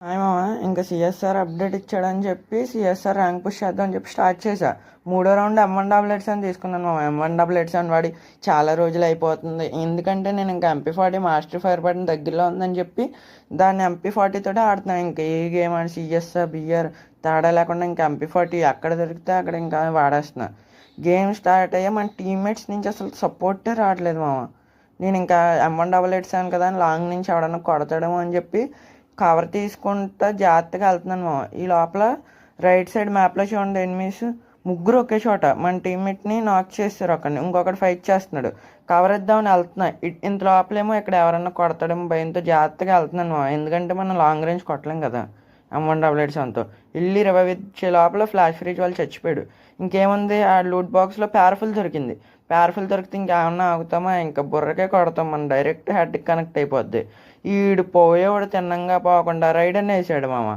Hi మామ. ఇంకా CSR update ఇచ్చాడని చెప్పి సిఎస్ఆర్ ర్యాంక్ పుష్ చేద్దాం అని చెప్పి స్టార్ట్ చేశా. మూడో రౌండ్ M1 తీసుకున్నాను మామ. M1 వాడి చాలా రోజులు అయిపోతుంది. ఎందుకంటే నేను ఇంకా MP40 మాస్టర్ ఫైర్ బటన్ దగ్గరలో ఉందని చెప్పి దాన్ని MP40 తోటి ఆడుతున్నాను. ఇంకా ఏ గేమ్ అని సిఎస్ఆర్ బిఆర్ తేడా లేకుండా ఇంకా MP40 ఎక్కడ దొరికితే అక్కడ ఇంకా వాడేస్తున్నా. గేమ్ స్టార్ట్ అయ్యా మన టీమ్మేట్స్ నుంచి అసలు సపోర్టే రావట్లేదు మామ. నేను ఇంకా M1 కదా అని లాంగ్ నుంచి ఎవడన్నా కొడతాడేమో అని చెప్పి కవర్ తీసుకుంటా జాగ్రత్తగా వెళ్తున్నాను మామ. ఈ లోపల రైట్ సైడ్ మ్యాప్లో చూడండి, ఎనిమీస్ ముగ్గురు ఒకే చోట మన టీమ్మేట్ని నాక్ చేస్తారు. ఒకరిని ఇంకొకటి ఫైట్ చేస్తున్నాడు. కవర్ ఇద్దామని వెళ్తున్నా. ఇంత లోపలేమో ఇక్కడ ఎవరన్నా కొడతాడేమో భయంతో జాగ్రత్తగా వెళ్తున్నాను మామ. ఎందుకంటే మనం లాంగ్ రేంజ్ కొట్టలేం కదా M1 వెళ్ళి రివైవ్ ఇచ్చే లోపల ఫ్లాష్ ఫ్రీజ్ వాళ్ళు చచ్చిపోయాడు. ఇంకేముంది, ఆ లూట్ బాక్స్లో ప్యారఫుల్ దొరికింది. ప్యారఫుల్ దొరికితే ఇంకేమన్నా ఆగుతామా? ఇంకా బుర్రకే కొడతాం, మనం డైరెక్ట్ హెడ్కి కనెక్ట్ అయిపోద్ది. ఈడు పోయేవాడు తిన్నంగా పోకుండా రైడన్ వేసాడు మామ.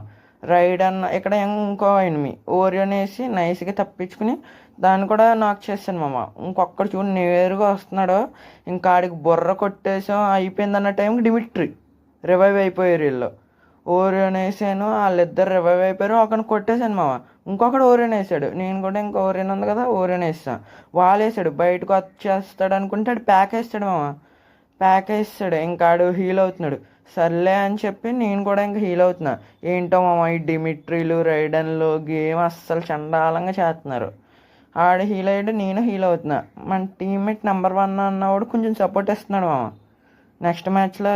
రైడన్ ఇక్కడ ఇంకో ఎనిమి ఓరియోన్ వేసి నైస్గా తప్పించుకుని దాన్ని కూడా నాక్ చేశాను మామ. ఇంకొక్కడు చూడు నేరుగా వస్తున్నాడు. ఇంకా ఆడికి బుర్ర కొట్టేసాం, అయిపోయింది అన్న టైంకి డిమిట్రీ రివైవ్ అయిపోయారు వీళ్ళు. ఓరియోన్ వేసాను, వాళ్ళిద్దరు రివైవ్ అయిపోయారు. ఒకరిని కొట్టేశాను మామ. ఇంకొకడు ఓరియోన్ వేసాడు. నేను కూడా ఇంకా ఓరియోన్ ఉంది కదా ఓరియోన్ వేస్తాను. వాళ్ళు వేసాడు, బయటకు వచ్చేస్తాడు అనుకుంటే ఆడు ప్యాక్ వేస్తాడు మామ. ప్యాక్ వేస్తాడు, ఇంకా ఆడు హీల్ అవుతున్నాడు. సర్లే అని చెప్పి నేను కూడా ఇంకా హీల్ అవుతున్నా. ఏంటో మామ ఈ డిమిట్రీలు రైడన్లు గేమ్ అస్సలు చండాలంగా చేస్తున్నారు. ఆడు హీల్ అయ్యాడు, నేను హీల్ అవుతున్నా. మన టీమ్మేట్ నెంబర్ 1 అన్నవాడు కొంచెం సపోర్ట్ ఇస్తున్నాడు మామ. నెక్స్ట్ మ్యాచ్లో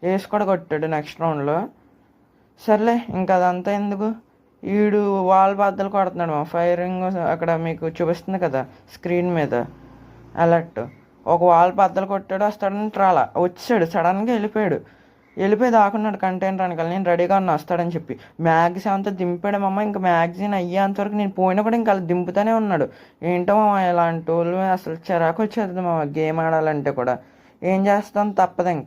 వేసి కూడా కొట్టాడు నెక్స్ట్ రౌండ్లో. సర్లే ఇంకా అదంతా ఎందుకు, వీడు వాల్ బద్దలు కొడుతున్నాడు మా. ఫైరింగ్ అక్కడ మీకు చూపిస్తుంది కదా స్క్రీన్ మీద అలర్ట్. ఒక వాల్ బద్దలు కొట్టాడు, వస్తాడని రాలా, వచ్చాడు సడన్గా వెళ్ళిపోయి దాకున్నాడు కంటైనర్ అనకాలి. నేను రెడీగా ఉన్నా వస్తాడని చెప్పి మ్యాగ్జిన్ అంతా దింపాడు మామ. ఇంకా మ్యాగ్జిన్ అయ్యేంతవరకు నేను పోయినా కూడా ఇంకా దింపుతూనే ఉన్నాడు. ఏంటో మామ ఇలాంటి వాళ్ళు అసలు చిరాకు వచ్చేది మామ. గేమ్ ఆడాలంటే కూడా ఏం చేస్తాం, తప్పదు ఇంకా.